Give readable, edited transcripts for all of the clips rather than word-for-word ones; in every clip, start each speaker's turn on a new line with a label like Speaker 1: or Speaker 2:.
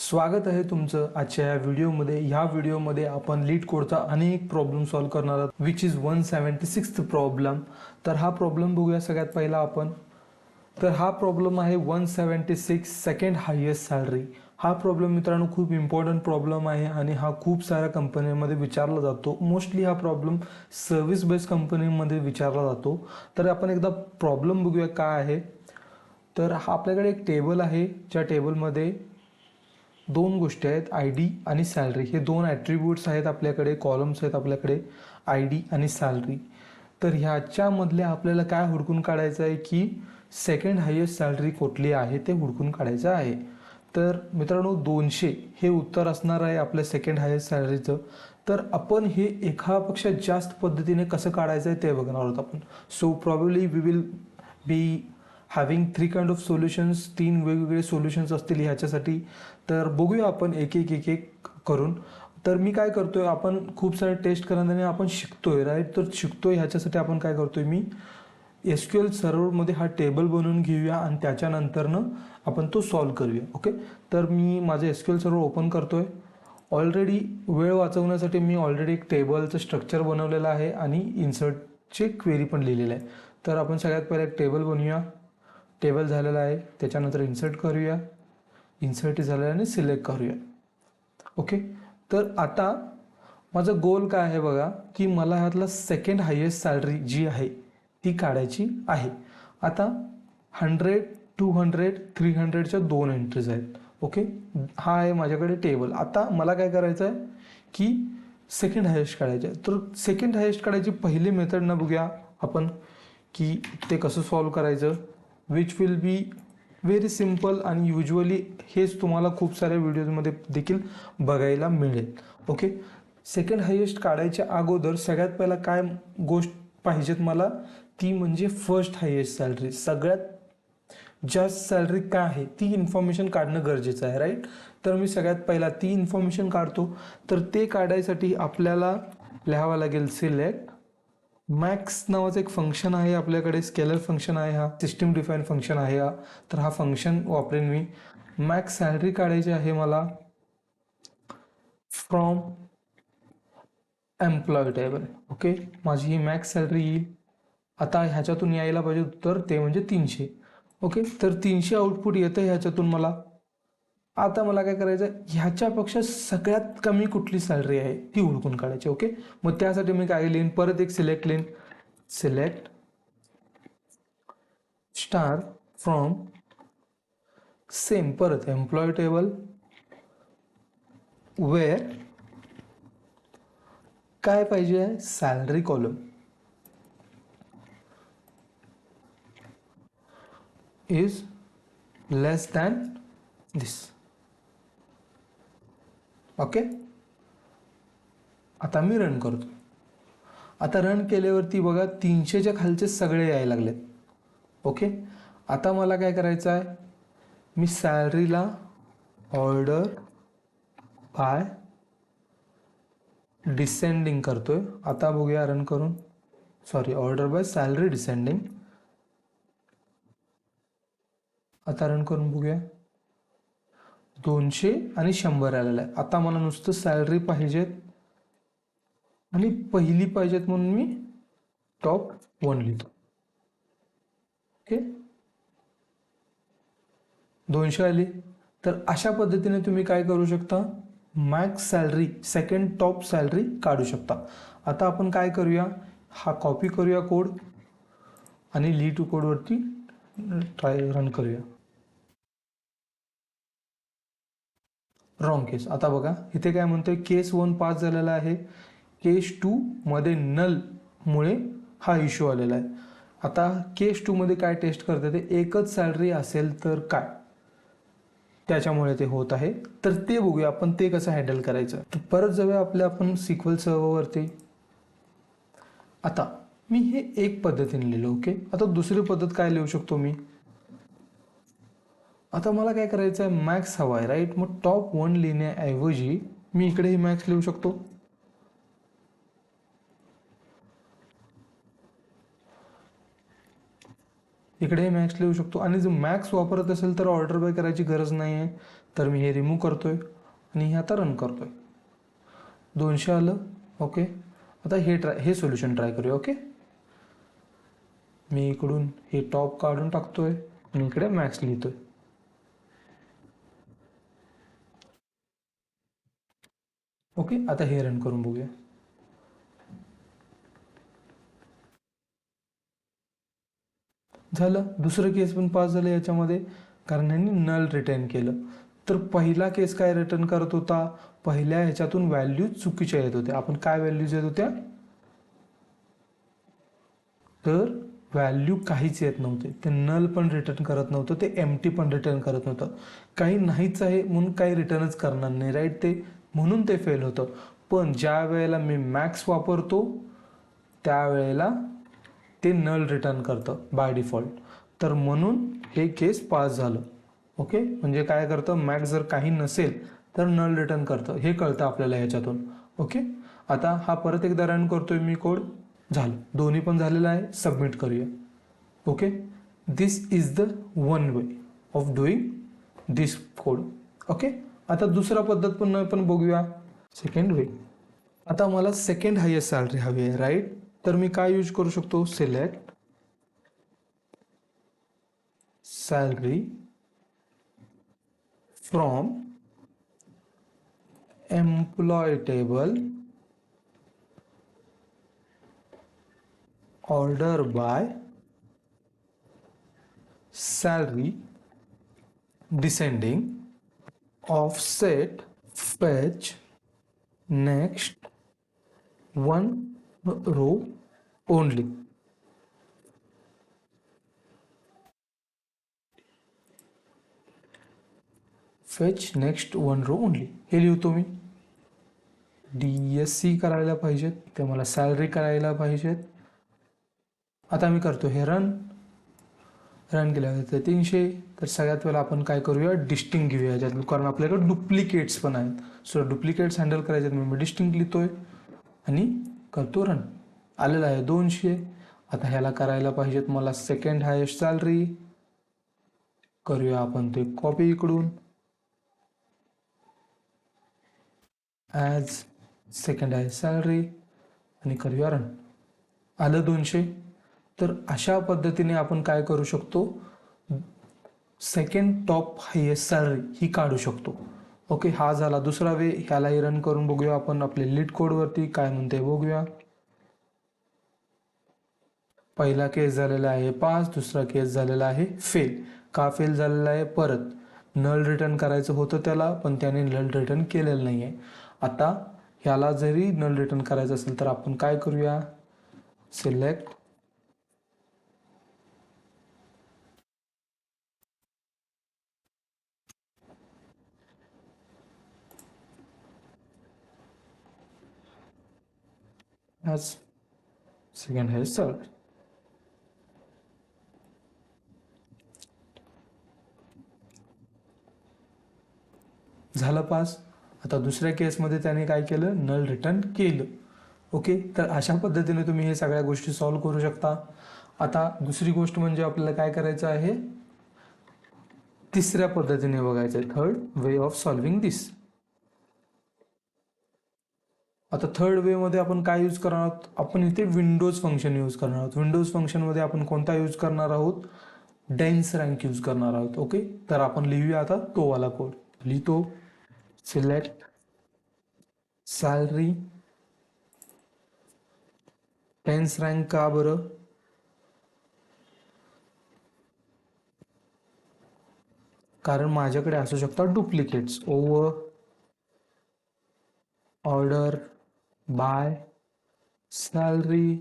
Speaker 1: स्वागत आहे तुमचं आजच्या या व्हिडिओमध्ये. ह्या व्हिडिओमध्ये आपण लीड कोडचा अनेक प्रॉब्लेम सॉल्व्ह करणार आहोत, विच इज 176th प्रॉब्लेम. तर हा प्रॉब्लेम बघूया सगळ्यात पहिला आपण. तर हा प्रॉब्लेम आहे 176 सेकंड हायेस्ट सॅलरी. हा प्रॉब्लेम मित्रांनो खूप इम्पॉर्टंट प्रॉब्लेम आहे आणि हा खूप साऱ्या कंपन्यांमध्ये विचारला जातो. मोस्टली हा प्रॉब्लेम सर्व्हिस बेस्ड कंपनीमध्ये विचारला जातो. तर आपण एकदा प्रॉब्लेम बघूया काय आहे. तर हा आपल्याकडे एक टेबल आहे, ज्या टेबलमध्ये दोन गोष्टी आहेत, आय डी आणि सॅलरी. हे दोन ॲट्रिब्यूट्स आहेत आपल्याकडे, कॉलम्स आहेत आपल्याकडे, आय डी आणि सॅलरी. तर ह्याच्यामधले आपल्याला काय हुडकून काढायचं आहे की सेकंड हायेस्ट सॅलरी कुठली आहे ते हुडकून काढायचं आहे. तर मित्रांनो 200 हे उत्तर असणार आहे आपल्या सेकंड हायेस्ट सॅलरीचं. तर आपण हे एकापेक्षा जास्त पद्धतीने कसं काढायचं आहे ते बघणार आहोत आपण. So probably we will be having 3 kind of solutions. 3 वेगवेगळे सोल्युशन्स असतील ह्याच्यासाठी. तर बघूया आपण एक एक करून. तर मी काय करतोय, आपण खूप सारे टेस्ट करताना आपण शिकतोय राईट. तर शिकतोय ह्याच्यासाठी आपण काय करतोय, मी SQL सर्व्हरमध्ये हा टेबल बनवून घेऊया आणि त्याच्यानंतरनं आपण तो सॉल्व्ह करूया. ओके, तर मी माझं SQL सर्व्हर ओपन करतोय. ऑलरेडी वेळ वाचवण्यासाठी मी ऑलरेडी एक टेबलचं स्ट्रक्चर बनवलेलं आहे आणि इन्सर्टची क्वेरी पण लिहिलेलं आहे. तर आपण सगळ्यात पहिले एक टेबल बनवूया. टेबल झालेला आहे, त्याच्यानंतर इन्सर्ट करूया. इन्सर्ट झालेलं आणि सिलेक्ट करूया. ओके, तर आता माझं गोल काय आहे बघा, की मला ह्यातला सेकंड हायेस्ट सॅलरी जी आहे ती काढायची आहे. आता 100, 200, 300च्या दोन एंट्रीज आहेत. ओके, हा आहे माझ्याकडे टेबल. आता मला काय करायचं आहे की सेकंड हायेस्ट काढायचं आहे. तर सेकंड हायेस्ट काढायची पहिली मेथड ना बघूया आपण की ते कसं सॉल्व्ह करायचं, which will be very simple. आणि युजली हेच तुम्हाला खूप साऱ्या व्हिडिओजमध्ये देखील बघायला मिळेल. ओके, सेकंड हायेस्ट काढायच्या अगोदर सगळ्यात पहिला काय गोष्ट पाहिजेत मला, ती म्हणजे फर्स्ट हायेस्ट सॅलरी. सगळ्यात जास्त सॅलरी काय आहे ती इन्फॉर्मेशन काढणं गरजेचं आहे राईट. तर मी सगळ्यात पहिला ती इन्फॉर्मेशन काढतो. तर ते काढायसाठी आपल्याला लिहावं लागेल सिलेक्ट मॅक्स नावाचं एक फंक्शन आहे आपल्याकडे, स्केलर फंक्शन आहे, हा सिस्टीम डिफाईन फंक्शन आहे हा. तर हा फंक्शन वापरेन मी. मॅक्स सॅलरी काढायची आहे मला फ्रॉम एम्प्लॉय टेबल. ओके, माझी ही मॅक्स सॅलरी येईल. आता ह्याच्यातून यायला पाहिजे उत्तर, ते म्हणजे 300. ओके, तर 300 आउटपुट येतं ह्याच्यातून मला. आता मला काय करायचं, ह्याच्यापेक्षा सगळ्यात कमी कुठली सॅलरी आहे ती हुडकून काढायची. ओके, मग त्यासाठी मी काय लिहीन, परत एक सिलेक्ट लिहीन. सिलेक्ट स्टार फ्रॉम सेम, परत एम्प्लॉय टेबल वेअर काय पाहिजे आहे, salary column is less than this. Okay, आता मी रन करतो. आता रन केल्यावरती बघा 300च्या खालचे सगळे यायला लागलेत. ओके, आता मला काय करायचं आहे, मी सॅलरीला ऑर्डर बाय डिसेंडिंग करतोय. आता बघूया रन करून. Sorry, order by salary descending. आता रन करून बघूया. 200 आणि 100 आलेलं आहे. आता मला नुसतं सॅलरी पाहिजेत आणि पहिली पाहिजेत म्हणून मी टॉप 1 लिहितो. ओके, 200 आली. तर अशा पद्धतीने तुम्ही काय करू शकता, max salary second top salary काढू शकता. आता आपण काय करूया, हा कॉपी करूया कोड आणि ली टू कोडवरती ट्राय रन करूया. रॉंग केस. आता बघा इथे काय म्हणतोय, केस 1 पास झालेला आहे, केस 2 मध्ये नलमुळे हा इश्यू आलेला आहे. आता केस 2 मध्ये काय टेस्ट करते, ते एकच सॅलरी असेल तर काय, त्याच्यामुळे ते होत आहे. तर ते बघूया आपण ते कसं हँडल करायचं. तर परत जाऊया आपण SQL सर्व्हरवरती. आता मी हे एक पद्धतीने लिहिलं. ओके, आता दुसरी पद्धत काय लिहू शकतो मी, आता मला काय करायचं आहे, मॅक्स हवा आहे राईट. मग टॉप 1 लिहिण्याऐवजी मी इकडेही मॅक्स लिहू शकतो. इकडे मॅक्स लिहू शकतो. आणि जर मॅक्स वापरत असेल तर ऑर्डर बाय करायची गरज नाही आहे. तर मी हे रिमूव्ह करतोय आणि हे आता रन करतोय. 200 आलं. ओके, आता हे सोल्युशन ट्राय करूया. ओके, मी इकडून हे टॉप काढून टाकतोय आणि इकडे मॅक्स लिहितोय. ओके, आता हे रन करून बघूया. झालं. दुसरं केस पण पास झालं याच्यामध्ये, कारण यांनी नल रिटर्न केलं. तर पहिला केस काय रिटर्न करत होता, पहिल्या ह्याच्यातून व्हॅल्यूज चुकीच्या येत होत्या. आपण काय व्हॅल्यूज येत होत्या, तर व्हॅल्यू काहीच येत नव्हते. ते नल पण रिटर्न करत नव्हतं, ते एम्प्टी पण रिटर्न करत नव्हतं. काही नाहीच आहे म्हणून काही रिटर्नच करणार नाही, राईट. ते म्हणून ते फेल होतं. पण ज्या वेळेला मी मॅक्स वापरतो त्यावेळेला ते नल रिटर्न करतं बाय डिफॉल्ट. तर म्हणून हे केस पास झालं. ओके, म्हणजे काय करतं, मॅक्स जर काही नसेल तर नल रिटर्न करतं, हे कळतं आपल्याला ह्याच्यातून. ओके, आता हा परत एकदा रन करतोय मी कोड. झालं, दोन्ही पण झालेलं आहे. सबमिट करूया. Okay, this is the one way of doing this code. Okay, आता दुसरा पद्धत पण बघूया, सेकंड वे. आता मला सेकंड हायेस्ट सॅलरी हवी आहे, राईट. तर मी काय यूज करू शकतो, select salary from employ table, order by salary descending, offset, fetch next one row only. Fetch next one row only, हे लिहितो मी. DSC करायला पाहिजेत, ते मला सॅलरी करायला पाहिजेत. आता मी करतो हे रन केल्यावर ते 300. तर सगळ्यात पहिला आपण काय करूया, डिस्टिंग घेऊया याच्यात, कारण आपल्याकडे डुप्लिकेट्स पण आहेत. सो डुप्लिकेट्स हँडल करायचे, मी डिस्टिंग लिहितोय आणि करतो रन. आलेला आहे 200. आता ह्याला करायला पाहिजेत मला सेकंड हायेस्ट सॅलरी. करूया आपण ते कॉपी इकडून, ॲज सेकंड हायेस्ट सॅलरी आणि करूया रन. आलं 200. तर अशा पद्धतीने आपण काय करू शकतो, सेकंड टॉप हायेस्ट सॅलरी ही काढू शकतो. ओके, हा झाला दुसरा वे. ह्यालाही रन करून बघूया आपण, आपले लीड कोडवरती काय म्हणते बघूया. पहिला केस झालेला आहे पास, दुसरा केस झालेला आहे फेल. का फेल झालेला आहे, परत नल रिटर्न करायचं होतं त्याला, पण त्याने नल रिटर्न केलेलं नाही आहे. आता ह्याला जरी नल रिटर्न करायचं असेल तर आपण काय करूया, select as second highest salary. झालं पास. आता दुसऱ्या केसमध्ये त्याने काय केलं, नल रिटर्न केलं. ओके, तर अशा पद्धतीने तुम्ही हे सगळ्या गोष्टी सॉल्व्ह करू शकता. आता दुसरी गोष्ट म्हणजे आपल्याला काय करायचं आहे, तिसऱ्या पद्धतीने बघायचं आहे, थर्ड वे ऑफ सॉल्विंग दिस. आता थर्ड वे मध्ये आपण काय यूज करणार आहोत, आपण इथे विंडोज फंक्शन यूज करणार आहोत. विंडोज फंक्शन मध्ये आपण कोणता यूज करणार आहोत, डेन्स रँक यूज करणार आहोत. ओके, तर आपण लिहूया आता तो वाला कोड. लिहितो, सिलेक्ट सॅलरी डेन्स रँक. का बरं, कारण माझ्याकडे असू शकतात duplicates. Over order by salary.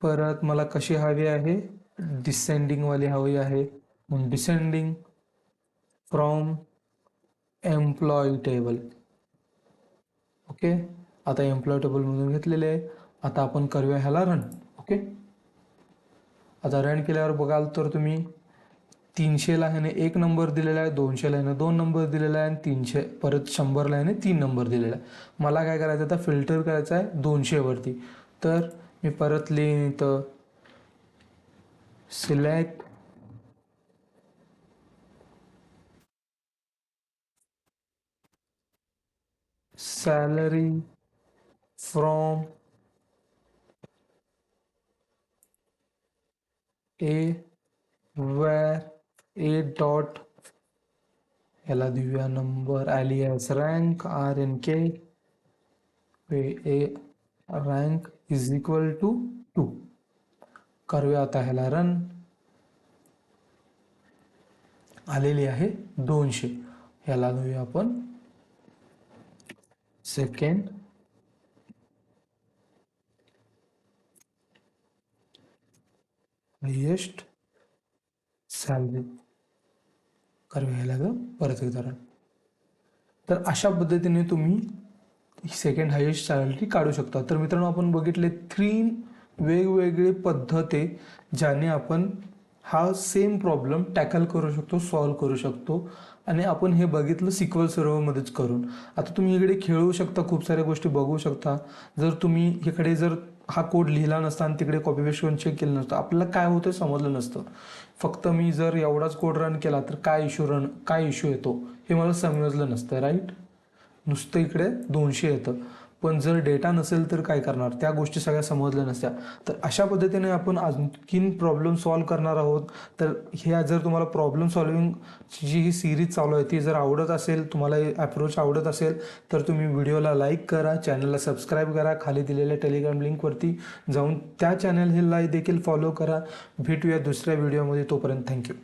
Speaker 1: परत मला कशी हवी आहे, डिसेंडिंग वाली हवी आहे, म्हणून descending from employ table. Okay, आता एम्प्लॉय टेबलमधून घेतलेले आहे. आता आपण करूया ह्याला रन. ओके, आता रन केल्यावर बघाल तर तुम्ही 300ला ह्याने 1 नंबर दिलेला आहे, 200ला ह्याने 2 नंबर दिलेला आहे आणि 300 परत 100ला ह्याने 3 नंबर दिलेला आहे. मला काय करायचं, आता फिल्टर करायचं आहे 200 वरती. तर मी परत लिहिन इथं, select salary from A where A dot याला देऊया number alias rank RNK A rank is equal to 2 करूया आता ह्याला रन आलेली आहे 200 ह्याला देऊया आपण सेकंड हायेस्ट सॅलरी करूया ह्याला परत एकदा रन तर अशा पद्धतीने तुम्ही सेकंड हायेस्ट सॅलरी काढू शकता तर मित्रांनो आपण बघितले 3 वेगवेगळे पद्धती ज्याने आपण हा सेम प्रॉब्लेम टॅकल करू शकतो सॉल्व करू शकतो आणि आपण हे बघितलं सिक्वल सर्व्हरमध्येच करून आता तुम्ही इकडे खेळू शकता खूप साऱ्या गोष्टी बघू शकता जर तुम्ही इकडे जर हा कोड लिहिला नसता आणि तिकडे कॉपी पेस्ट करून चेक केलं नसतं आपल्याला काय होतं समजलं नसतं फक्त मी जर एवढाच कोड रन केला तर काय इश्यू येतो हे मला समजलं नसतं राईट नुसतं इकडे 200 येतं पण जर डेटा नसेल तर काय करणार त्या गोष्टी सगळ्या समजल्या नसत्या तर अशा पद्धतीने आपण आणखीन प्रॉब्लेम सॉल्व करणार आहोत तर ह्या जर तुम्हाला प्रॉब्लेम सॉल्विंग जी ही सिरीज चालू आहे ती जर आवडत असेल तुम्हाला अप्रोच आवडत असेल तर तुम्ही व्हिडिओला लाईक करा चॅनलला सबस्क्राईब करा खाली दिलेल्या टेलिग्राम लिंकवरती जाऊन त्या चॅनलला देखील फॉलो करा भेटूया दुसऱ्या व्हिडिओमध्ये तोपर्यंत थँक्यू